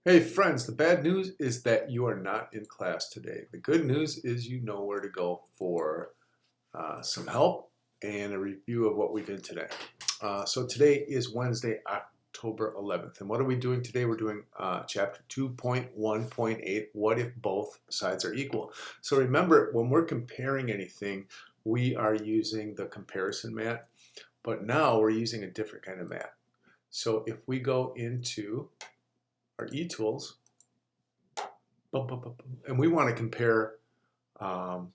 Hey friends, the bad news is that you are not in class today. The good news is you know where to go for some help and a review of what we did today. So today is Wednesday, October 11th. And what are we doing today? We're doing chapter 2.1.8, what if both sides are equal? So remember, when we're comparing anything, we are using the comparison mat, but now we're using a different kind of mat. So if we go into our eTools, and we want to compare um,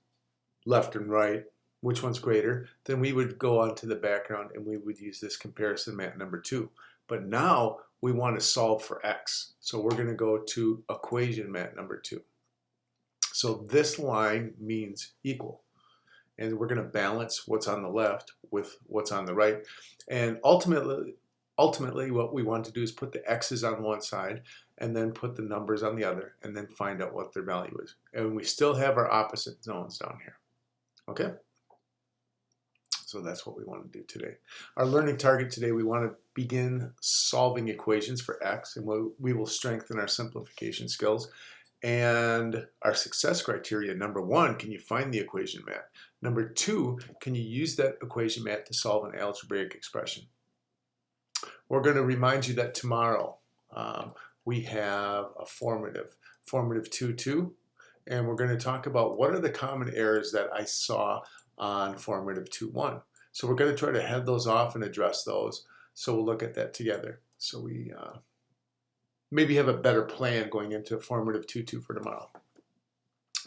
left and right, which one's greater, then we would go onto the background and we would use this comparison mat number 2. But now we want to solve for x. So we're going to go to equation mat number 2. So this line means equal. And we're going to balance what's on the left with what's on the right. And ultimately what we want to do is put the x's on one side and then put the numbers on the other and then find out what their value is. And we still have our opposite zones down here. Okay? So that's what we want to do today. Our learning target today, we want to begin solving equations for x, and we will strengthen our simplification skills. And our success criteria, number 1, can you find the equation mat? Number 2, can you use that equation mat to solve an algebraic expression? We're going to remind you that tomorrow we have a formative 2.2, and we're going to talk about what are the common errors that I saw on formative 2.1. So we're going to try to head those off and address those. So we'll look at that together. So we maybe have a better plan going into formative 2.2 for tomorrow.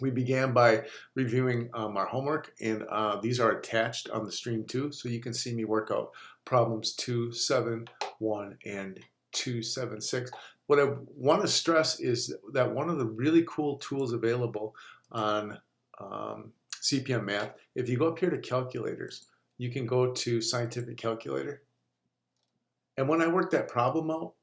We began by reviewing our homework, and these are attached on the stream too, so you can see me work out problems 2.7.1 and 2.7.6. What I want to stress is that one of the really cool tools available on CPM Math, if you go up here to calculators, you can go to scientific calculator. And when I worked that problem out,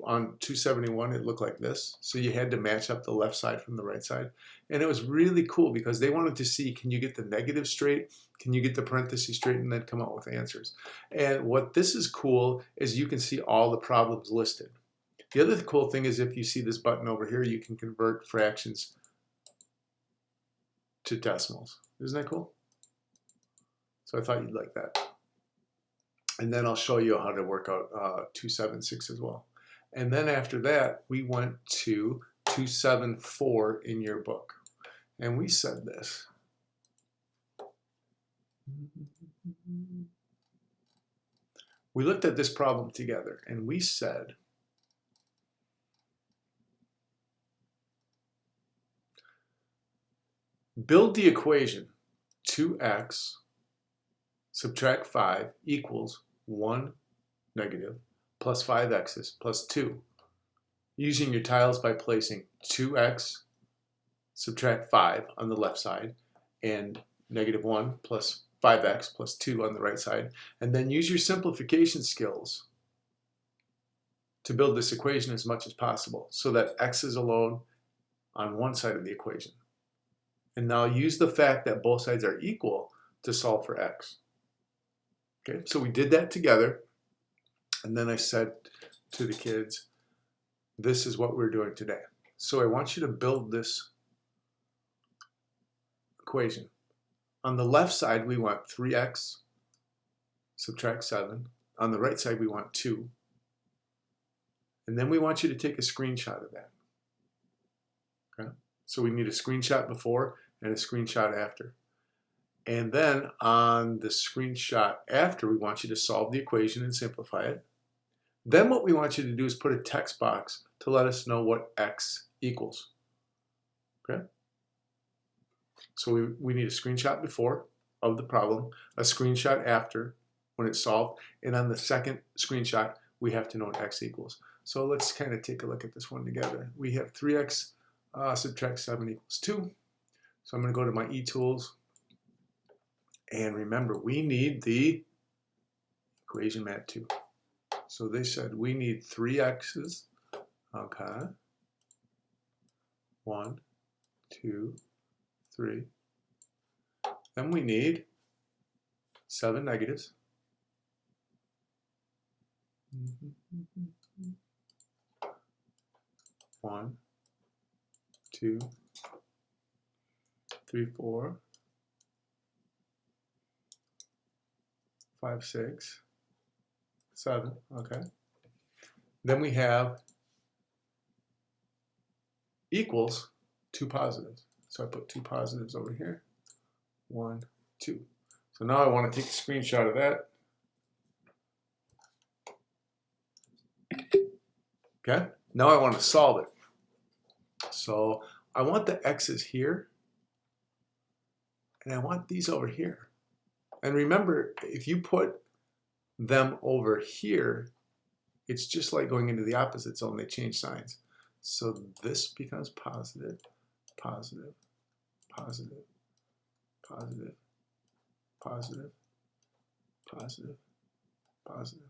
on 271 it looked like this, so you had to match up the left side from the right side, and it was really cool because they wanted to see, can you get the negative straight, can you get the parentheses straight, and then come out with answers. And what this is cool is you can see all the problems listed. The other cool thing is if you see this button over here, you can convert fractions to decimals. Isn't that cool? So I thought you'd like that. And then I'll show you how to work out 2.7.6 as well. And then after that, we went to 2.7.4 in your book. And we said this. We looked at this problem together, and we said, build the equation 2x subtract 5 equals 1 negative plus 5x's plus 2, using your tiles by placing 2x subtract 5 on the left side and negative 1 plus 5x plus 2 on the right side, and then use your simplification skills to build this equation as much as possible so that x is alone on one side of the equation. And now use the fact that both sides are equal to solve for x. Okay, so we did that together. And then I said to the kids, this is what we're doing today. So I want you to build this equation. On the left side, we want 3x subtract 7. On the right side, we want 2. And then we want you to take a screenshot of that. Okay? So we need a screenshot before and a screenshot after. And then on the screenshot after, we want you to solve the equation and simplify it. Then what we want you to do is put a text box to let us know what x equals. Okay? So we need a screenshot before of the problem, a screenshot after when it's solved, and on the second screenshot, we have to know what x equals. So let's kind of take a look at this one together. We have 3x subtract 7 equals 2. So I'm going to go to my eTools. And remember, we need the equation mat 2. So they said we need 3 x's. Okay. 1, 2, 3. Then we need 7 negatives. 1, 2, 3, 4, 5, 6, 7. Okay. Then we have equals 2 positives. So I put 2 positives over here. 1, 2. So now I want to take a screenshot of that. Okay. Now I want to solve it. So I want the x's here, and I want these over here. And remember, if you put them over here, it's just like going into the opposite zone. They change signs. So this becomes positive, positive, positive, positive, positive, positive, positive.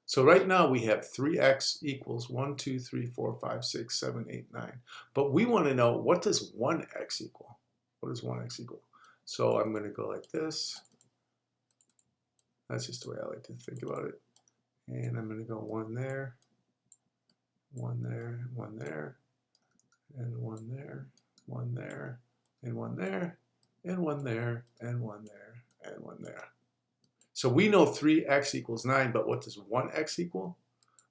So right now we have 3x equals 1, 2, 3, 4, 5, 6, 7, 8, 9. But we want to know, what does 1x equal? What does 1x equal? So I'm going to go like this. That's just the way I like to think about it. And I'm going to go 1 there, 1 there, 1 there, and 1 there, 1 there, and 1 there, and 1 there, and 1 there, and 1 there. So we know 3x equals 9, but what does 1x equal?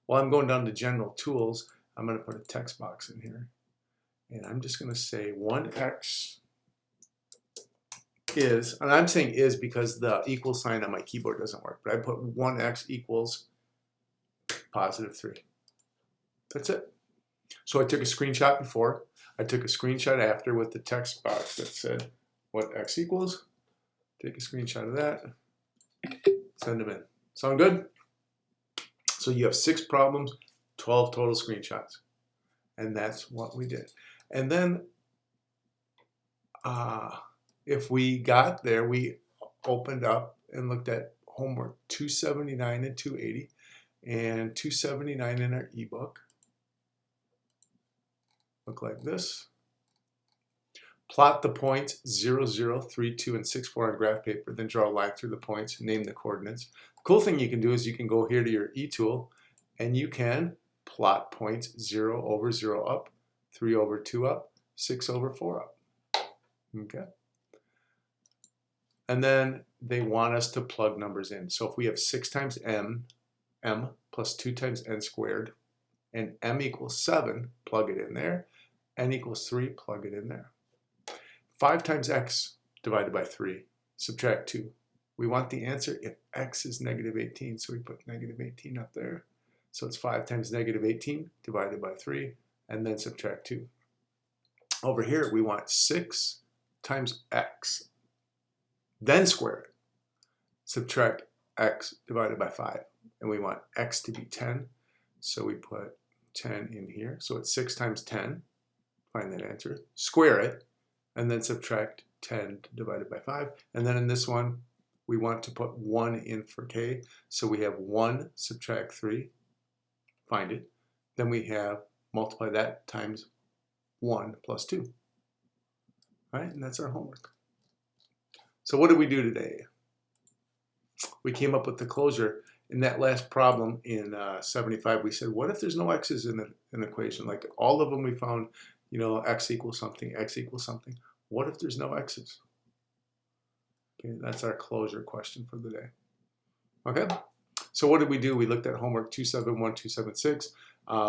Well, I'm going down to General Tools. I'm going to put a text box in here. And I'm just going to say 1x is, and I'm saying is because the equal sign on my keyboard doesn't work, but I put 1x equals positive 3. That's it. So I took a screenshot before. I took a screenshot after with the text box that said what x equals. Take a screenshot of that. Send them in. Sound good? So you have 6 problems, 12 total screenshots. And that's what we did. And then if we got there, we opened up and looked at homework 279 and 280 and 279 in our ebook. Look like this. Plot the points 0, 0, 3, 2, and 6, 4 on graph paper, then draw a line through the points, name the coordinates. The cool thing you can do is you can go here to your e-tool and you can plot points 0 over 0 up, 3 over 2 up, 6 over 4 up. Okay. And then they want us to plug numbers in. So if we have 6 times m plus 2 times n squared, and m equals 7, plug it in there. N equals 3, plug it in there. 5 times x divided by 3, subtract 2. We want the answer if x is negative 18, so we put negative 18 up there. So it's 5 times negative 18 divided by 3, and then subtract 2. Over here, we want 6 times x, then square it. Subtract x divided by 5, and we want x to be 10, so we put 10 in here. So it's 6 times 10, find that answer, square it, and then subtract 10 divided by 5. And then in this one, we want to put 1 in for k. So we have 1 subtract 3, find it. Then we have multiply that times 1 plus 2. All right, and that's our homework. So what did we do today? We came up with the closure. In that last problem in 75, we said, what if there's no x's in an equation? Like all of them we found, you know, x equals something, x equals something. What if there's no x's? Okay, that's our closure question for the day. Okay, so what did we do? We looked at homework 271, 276.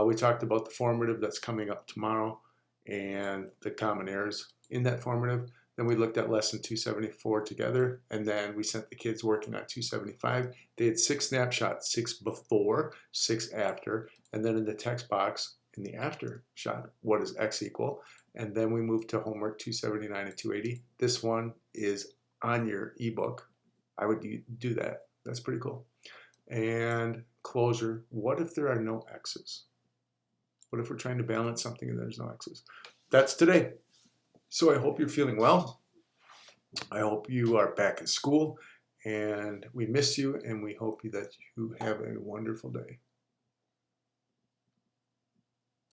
We talked about the formative that's coming up tomorrow and the common errors in that formative. Then we looked at lesson 274 together, and then we sent the kids working on 275. They had 6 snapshots, 6 before, 6 after, and then in the text box, in the after shot, what does x equal? And then we moved to homework 279 and 280. This one is on your ebook. I would do that. That's pretty cool. And closure, what if there are no x's? What if we're trying to balance something and there's no x's? That's today. So I hope you're feeling well. I hope you are back in school, and we miss you, and we hope that you have a wonderful day.